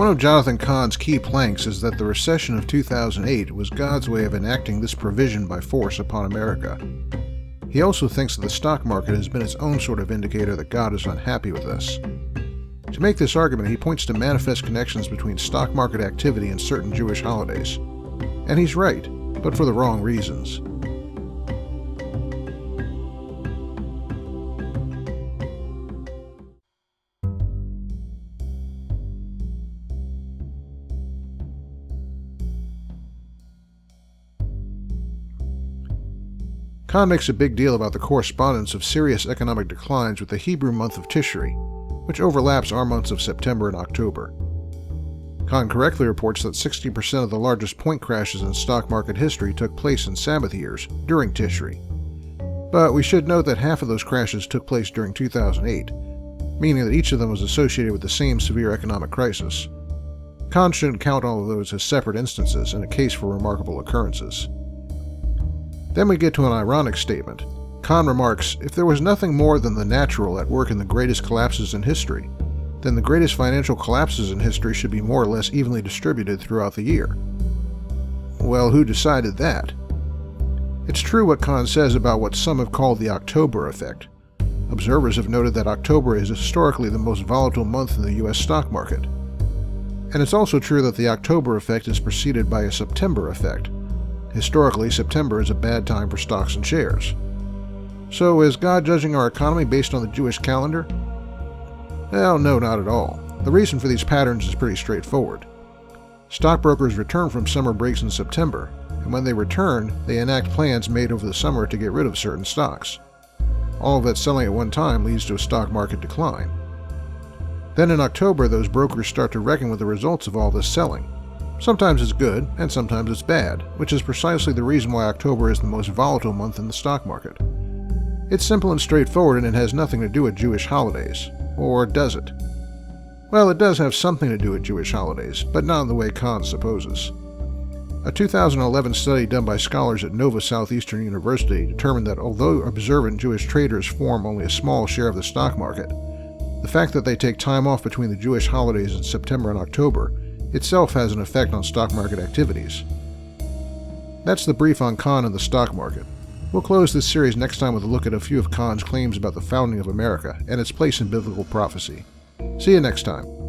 One of Jonathan Cahn's key planks is that the recession of 2008 was God's way of enacting this provision by force upon America. He also thinks that the stock market has been its own sort of indicator that God is unhappy with us. To make this argument, he points to manifest connections between stock market activity and certain Jewish holidays. And he's right, but for the wrong reasons. Cahn makes a big deal about the correspondence of serious economic declines with the Hebrew month of Tishri, which overlaps our months of September and October. Cahn correctly reports that 60% of the largest point crashes in stock market history took place in Sabbath years during Tishri. But we should note that half of those crashes took place during 2008, meaning that each of them was associated with the same severe economic crisis. Cahn shouldn't count all of those as separate instances in a case for remarkable occurrences. Then we get to an ironic statement. Cahn remarks, if there was nothing more than the natural at work in the greatest collapses in history, then the greatest financial collapses in history should be more or less evenly distributed throughout the year. Well, who decided that? It's true what Cahn says about what some have called the October effect. Observers have noted that October is historically the most volatile month in the U.S. stock market. And it's also true that the October effect is preceded by a September effect. Historically, September is a bad time for stocks and shares. So is God judging our economy based on the Jewish calendar? Well, no, not at all. The reason for these patterns is pretty straightforward. Stockbrokers return from summer breaks in September, and when they return, they enact plans made over the summer to get rid of certain stocks. All of that selling at one time leads to a stock market decline. Then in October, those brokers start to reckon with the results of all this selling. Sometimes it's good, and sometimes it's bad, which is precisely the reason why October is the most volatile month in the stock market. It's simple and straightforward, and it has nothing to do with Jewish holidays. Or does it? Well, it does have something to do with Jewish holidays, but not in the way Cahn supposes. A 2011 study done by scholars at Nova Southeastern University determined that although observant Jewish traders form only a small share of the stock market, the fact that they take time off between the Jewish holidays in September and October itself has an effect on stock market activities. That's the brief on Cahn and the stock market. We'll close this series next time with a look at a few of Cahn's claims about the founding of America and its place in biblical prophecy. See you next time.